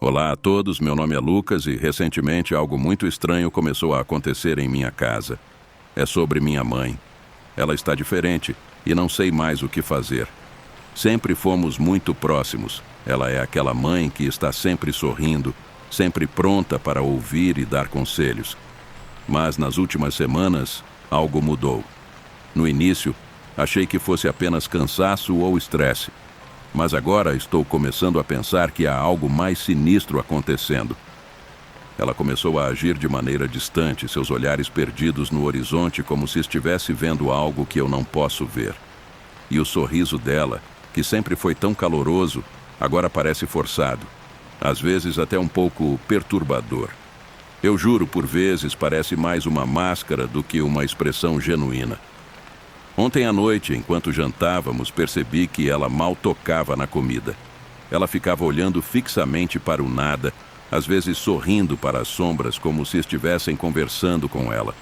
Olá a todos, meu nome é Lucas e recentemente algo muito estranho começou a acontecer em minha casa. É sobre minha mãe. Ela está diferente e não sei mais o que fazer. Sempre fomos muito próximos. Ela é aquela mãe que está sempre sorrindo, sempre pronta para ouvir e dar conselhos. Mas nas últimas semanas, algo mudou. No início, achei que fosse apenas cansaço ou estresse. Mas agora estou começando a pensar que há algo mais sinistro acontecendo. Ela começou a agir de maneira distante, seus olhares perdidos no horizonte como se estivesse vendo algo que eu não posso ver. E o sorriso dela, que sempre foi tão caloroso, agora parece forçado. Às vezes até um pouco perturbador. Eu juro, por vezes parece mais uma máscara do que uma expressão genuína. Ontem à noite, enquanto jantávamos, percebi que ela mal tocava na comida. Ela ficava olhando fixamente para o nada, às vezes sorrindo para as sombras como se estivessem conversando com ela.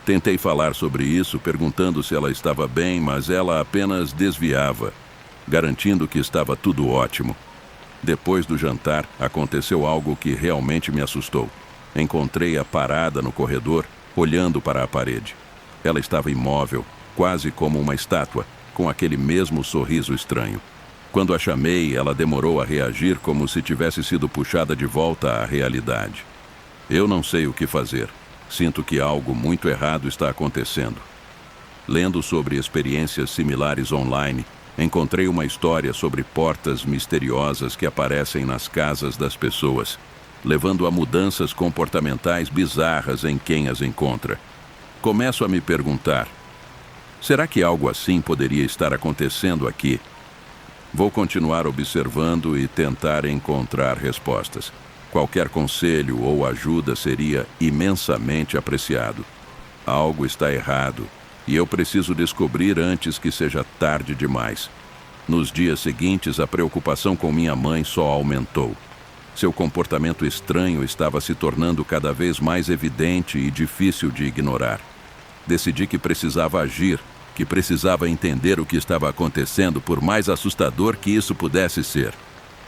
Tentei falar sobre isso, perguntando se ela estava bem, mas ela apenas desviava, garantindo que estava tudo ótimo. Depois do jantar, aconteceu algo que realmente me assustou. Encontrei-a parada no corredor, olhando para a parede. Ela estava imóvel, quase como uma estátua, com aquele mesmo sorriso estranho. Quando a chamei, ela demorou a reagir como se tivesse sido puxada de volta à realidade. Eu não sei o que fazer. Sinto que algo muito errado está acontecendo. Lendo sobre experiências similares online, encontrei uma história sobre portas misteriosas que aparecem nas casas das pessoas, levando a mudanças comportamentais bizarras em quem as encontra. Começo a me perguntar: será que algo assim poderia estar acontecendo aqui? Vou continuar observando e tentar encontrar respostas. Qualquer conselho ou ajuda seria imensamente apreciado. Algo está errado e eu preciso descobrir antes que seja tarde demais. Nos dias seguintes, a preocupação com minha mãe só aumentou. Seu comportamento estranho estava se tornando cada vez mais evidente e difícil de ignorar. Decidi que precisava agir, que precisava entender o que estava acontecendo, por mais assustador que isso pudesse ser.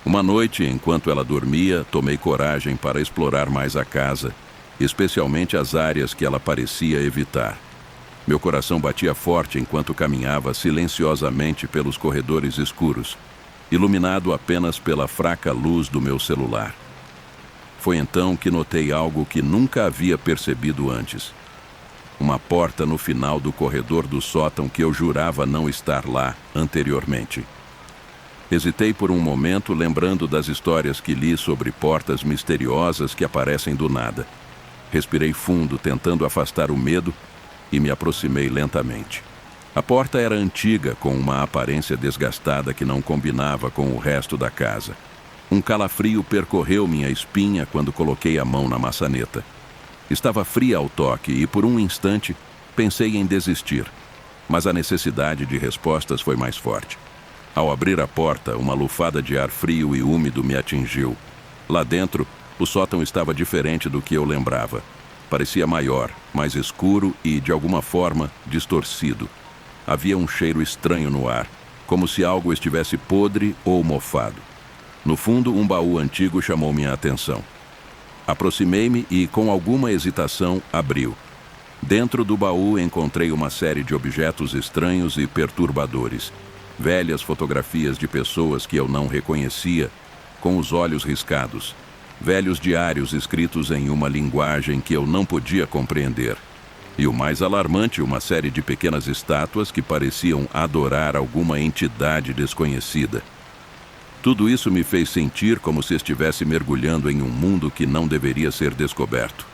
Uma noite, enquanto ela dormia, tomei coragem para explorar mais a casa, especialmente as áreas que ela parecia evitar. Meu coração batia forte enquanto caminhava silenciosamente pelos corredores escuros, iluminado apenas pela fraca luz do meu celular. Foi então que notei algo que nunca havia percebido antes. Uma porta no final do corredor do sótão que eu jurava não estar lá anteriormente. Hesitei por um momento, lembrando das histórias que li sobre portas misteriosas que aparecem do nada. Respirei fundo, tentando afastar o medo, e me aproximei lentamente. A porta era antiga, com uma aparência desgastada que não combinava com o resto da casa. Um calafrio percorreu minha espinha quando coloquei a mão na maçaneta. Estava fria ao toque e, por um instante, pensei em desistir. Mas a necessidade de respostas foi mais forte. Ao abrir a porta, uma lufada de ar frio e úmido me atingiu. Lá dentro, o sótão estava diferente do que eu lembrava. Parecia maior, mais escuro e, de alguma forma, distorcido. Havia um cheiro estranho no ar, como se algo estivesse podre ou mofado. No fundo, um baú antigo chamou minha atenção. Aproximei-me e, com alguma hesitação, abriu. Dentro do baú encontrei uma série de objetos estranhos e perturbadores. Velhas fotografias de pessoas que eu não reconhecia, com os olhos riscados. Velhos diários escritos em uma linguagem que eu não podia compreender. E o mais alarmante, uma série de pequenas estátuas que pareciam adorar alguma entidade desconhecida. Tudo isso me fez sentir como se estivesse mergulhando em um mundo que não deveria ser descoberto.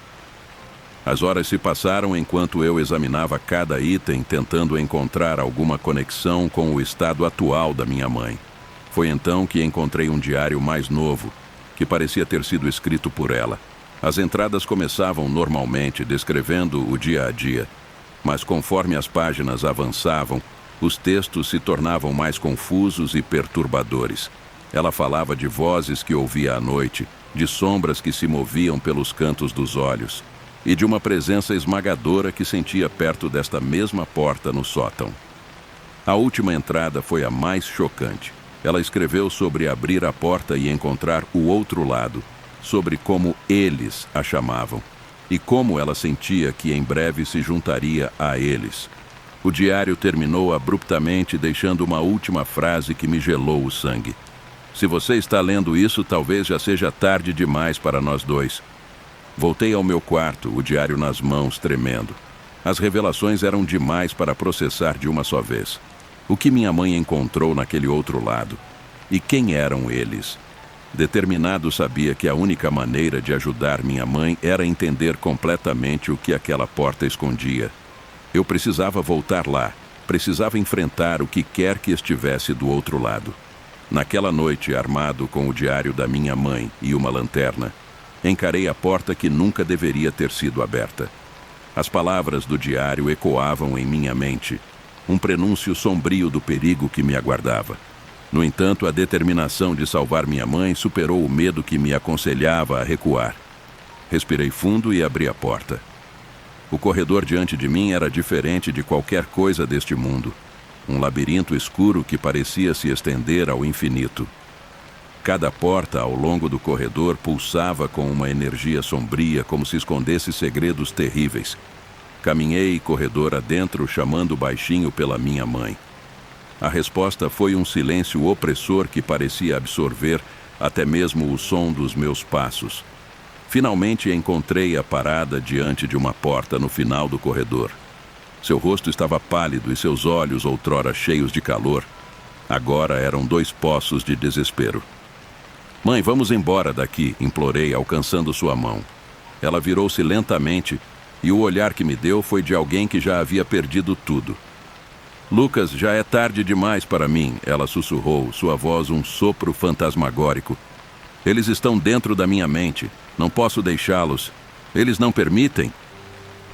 As horas se passaram enquanto eu examinava cada item, tentando encontrar alguma conexão com o estado atual da minha mãe. Foi então que encontrei um diário mais novo, que parecia ter sido escrito por ela. As entradas começavam normalmente, descrevendo o dia a dia, mas conforme as páginas avançavam, os textos se tornavam mais confusos e perturbadores. Ela falava de vozes que ouvia à noite, de sombras que se moviam pelos cantos dos olhos, e de uma presença esmagadora que sentia perto desta mesma porta no sótão. A última entrada foi a mais chocante. Ela escreveu sobre abrir a porta e encontrar o outro lado, sobre como eles a chamavam, e como ela sentia que em breve se juntaria a eles. O diário terminou abruptamente, deixando uma última frase que me gelou o sangue. Se você está lendo isso, talvez já seja tarde demais para nós dois. Voltei ao meu quarto, o diário nas mãos, tremendo. As revelações eram demais para processar de uma só vez. O que minha mãe encontrou naquele outro lado? E quem eram eles? Determinado, sabia que a única maneira de ajudar minha mãe era entender completamente o que aquela porta escondia. Eu precisava voltar lá, precisava enfrentar o que quer que estivesse do outro lado. Naquela noite, armado com o diário da minha mãe e uma lanterna, encarei a porta que nunca deveria ter sido aberta. As palavras do diário ecoavam em minha mente, um prenúncio sombrio do perigo que me aguardava. No entanto, a determinação de salvar minha mãe superou o medo que me aconselhava a recuar. Respirei fundo e abri a porta. O corredor diante de mim era diferente de qualquer coisa deste mundo. Um labirinto escuro que parecia se estender ao infinito. Cada porta ao longo do corredor pulsava com uma energia sombria, como se escondesse segredos terríveis. Caminhei corredor adentro, chamando baixinho pela minha mãe. A resposta foi um silêncio opressor que parecia absorver até mesmo o som dos meus passos. Finalmente encontrei-a parada diante de uma porta no final do corredor. Seu rosto estava pálido e seus olhos, outrora cheios de calor, agora eram dois poços de desespero. "Mãe, vamos embora daqui", implorei, alcançando sua mão. Ela virou-se lentamente e o olhar que me deu foi de alguém que já havia perdido tudo. "Lucas, já é tarde demais para mim", ela sussurrou, sua voz um sopro fantasmagórico. "Eles estão dentro da minha mente. Não posso deixá-los. Eles não permitem."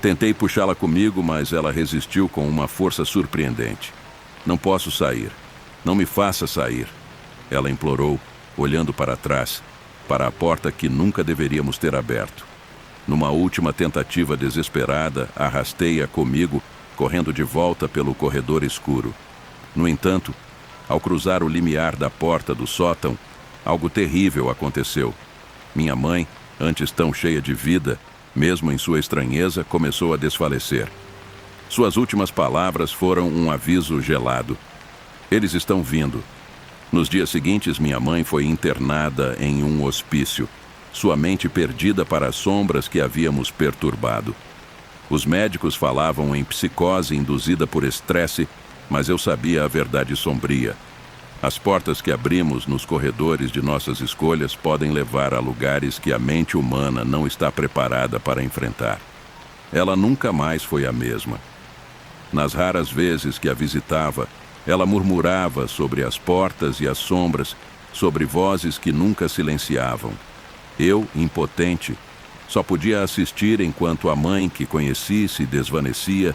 Tentei puxá-la comigo, mas ela resistiu com uma força surpreendente. "Não posso sair. Não me faça sair", ela implorou, olhando para trás, para a porta que nunca deveríamos ter aberto. Numa última tentativa desesperada, arrastei-a comigo, correndo de volta pelo corredor escuro. No entanto, ao cruzar o limiar da porta do sótão, algo terrível aconteceu. Minha mãe, antes tão cheia de vida, mesmo em sua estranheza, começou a desfalecer. Suas últimas palavras foram um aviso gelado. "Eles estão vindo." Nos dias seguintes, minha mãe foi internada em um hospício, sua mente perdida para as sombras que havíamos perturbado. Os médicos falavam em psicose induzida por estresse, mas eu sabia a verdade sombria. As portas que abrimos nos corredores de nossas escolhas podem levar a lugares que a mente humana não está preparada para enfrentar. Ela nunca mais foi a mesma. Nas raras vezes que a visitava, ela murmurava sobre as portas e as sombras, sobre vozes que nunca silenciavam. Eu, impotente, só podia assistir enquanto a mãe que conheci se desvanecia,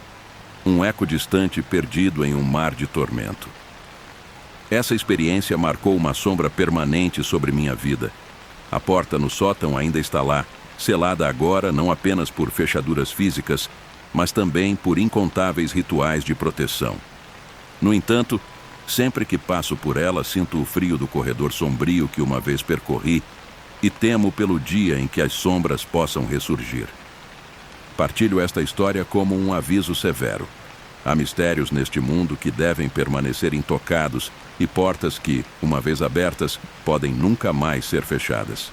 um eco distante perdido em um mar de tormento. Essa experiência marcou uma sombra permanente sobre minha vida. A porta no sótão ainda está lá, selada agora não apenas por fechaduras físicas, mas também por incontáveis rituais de proteção. No entanto, sempre que passo por ela, sinto o frio do corredor sombrio que uma vez percorri e temo pelo dia em que as sombras possam ressurgir. Partilho esta história como um aviso severo. Há mistérios neste mundo que devem permanecer intocados e portas que, uma vez abertas, podem nunca mais ser fechadas.